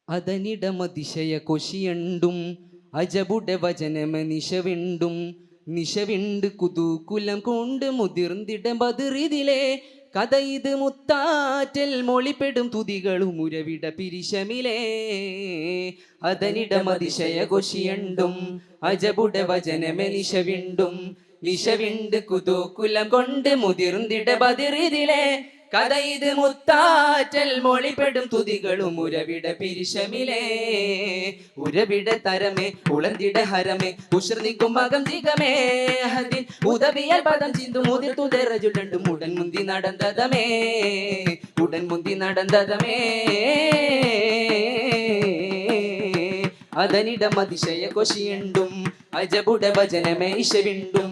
അതനിടമതിശയ കൊശിയണ്ടും അജബുടെ വചനമ നിശവിണ്ടും നിശവിണ്ട് കുതൂകുലം കൊണ്ട് മുതിർന്നിട ബദിറിതിലെ കഥ ഇത് മുത്താറ്റൽ മൊളിപ്പെടും തുതികളും ഉരവിട പിരിശമിലേ അതനിടമതിശയ കൊശിയണ്ടും അജബുടെ വചനമ നിശവിണ്ടും നിശവിണ്ട് കുതൂകുലം കൊണ്ട് മുതിർന്നിട ബദിറിതിലെ കഥ ഇത് മുത്താറ്റൽ മൊളിപ്പെടും തുതികളും ഉരവിട പിരിശമിലേ ഉരവിട തരമേ ഉളന്തിട ഹരമേ ഉശ്രനിക്കും മകം ജിഗമേ ഹദിൻ ഉദവിയാൽ പദം ചിന്തു മുതിർ തുതരജുടണ്ടും ഉടൻ മുന്തി നടന്നതമേ ഉടൻ മുന്തി നടന്നതമേ അതനിടം അതിശയ കൊശിയുണ്ടും അജബുട ഭജനമേ ഇശവിണ്ടും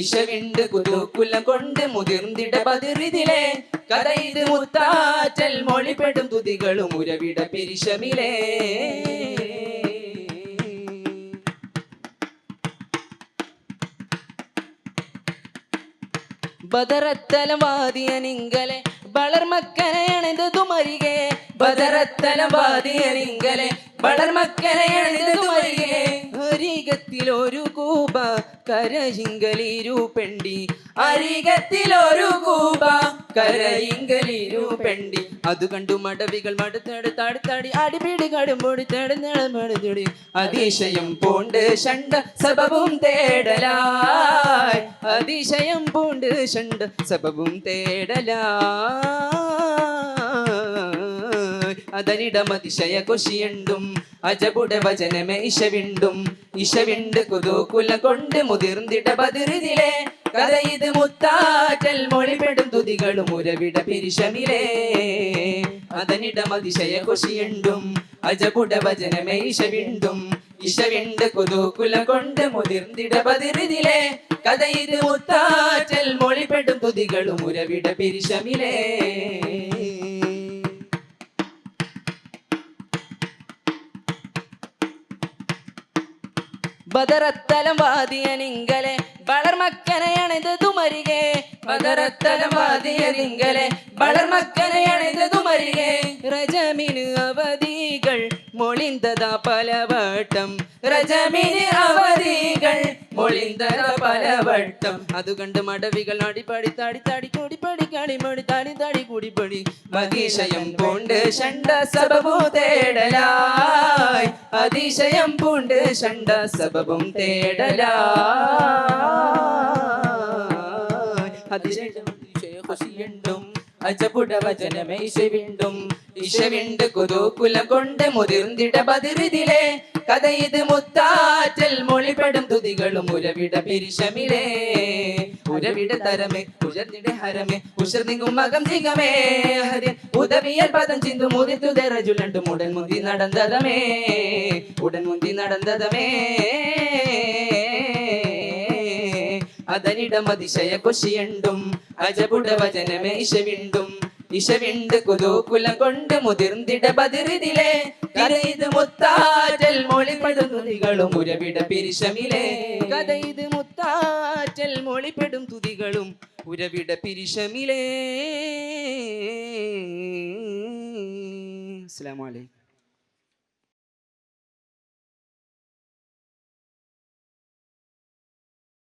ഇശവിണ്ട് കുതൂകുലം കൊണ്ട് മുതിർന്നിട ബദിറിതിലെ കഥ ഇത് മുത്താറ്റൽ മൊളിപ്പെടും തുതികളും ഉരവിട പിരിശമിലേ ബദറത്തലം വാദിയനിങ്കലെ വളർമക്കനയണിതുമരികെ ബദറത്തലം വാദിയനിങ്കലെ വളർമക്കനയണിതുമരികെ അരികത്തിലൊരു കൂപ കരയിങ്കലിരു പെണ്ടി അരികത്തിലൊരു കൂപ കരയിങ്കലിരു പെണ്ടി അത് കണ്ടു മടവികൾ മടുത്തടുത്തടുത്തടി അടിപിടി കടുമ്പൊടി തടഞ്ഞടി അതിശയം പൂണ്ട് ഷണ്ട സബബും തേടലായി അതിശയം പൂണ്ട് ഷണ്ട സബബും തേടലായി അതനിടമതിശയ കൊശിയണ്ടും അജബുട വചനമേ ഇശവിണ്ടും ഇശവിണ്ട് കുതൂകുലം കൊണ്ട് മുതിർന്നിട ബദിറിതിലെ കഥ ഇത് മുത്താറ്റൽ മൊളിപ്പെടും തുതികളും ഉരവിട പിരിശമിലേ അതനിടമതിശയ കൊശിയണ്ടും അജബുട വചനമേ ഇശവിണ്ടും ഇശവിണ്ട് കുതൂകുലം കൊണ്ട് മുതിർന്നിട ബദിറിതിലെ കഥ ഇത് മുത്താറ്റൽ മൊളിപ്പെടും തുതികളും ഉരവിട പിരിശമിലേ ബദറത്തലം വാദിയനിങ്കലെ വളർമക്കനയണിതുമരികെ ബദറത്തലം വാദിയനിങ്കലെ വളർമക്കനയണിതുമരികെ രജമിന് അവധികൾ മൊളിന്തതാ പലവട്ടം രജമിന് അവധികൾ മൊളിന്തതാ പലവട്ടം അത് കണ്ട് മടവികൾ അടിപടി താടി താടി കൂടിപ്പടി കളിമടി താടി താടി കൂടിപ്പടി അതിശയം പൂണ്ട് ഷണ്ട സബബു തേടലായി അതിശയം പൂണ്ട് ഷണ്ട സബബും തേടലായി അതിശയം കൊശിയണ്ടും അജബുട വചനമേ ഇശവിണ്ടും ഇശവിണ്ട് കുതൂകുലം കൊണ്ട് മുതിർന്നിട ബദിറിതിലെ കഥ ഇത് മുത്താറ്റൽ മൊളിപ്പെടും തുതികളും ഉരവിട പിരിശമിലേ ഉരവിട തരമേ ഉയർന്നിട ഹരമേ ഉശ്രനിക്കും മകം ജിഗമേ ഹരിൻ ഉദവിയൽ പദം ചിന്തു മുതിർത്തു തെരജുലണ്ടും ഉടൻ മുന്തി നടന്നതമേ ഉടൻ മുന്തി നടന്നതമേ അതനിടം അതിശയ കൊശിയണ്ടും അജബുട വചനമേ ഇശവിണ്ടും ഇശവിണ്ട് കുതൂകുലം കൊണ്ട് മുതിർന്നിട ബദിറിതിലെ കഥ ഇത് മുത്താറ്റൽ മൊളിപ്പെടും തുതികളും ഉരവിട പിരിശമിലേ കഥ ഇത് മുത്താറ്റൽ മൊളിപ്പെടും തുതികളും ഉരവിട പിരിശമിലേ. അസ്സലാമു അലൈക്കും.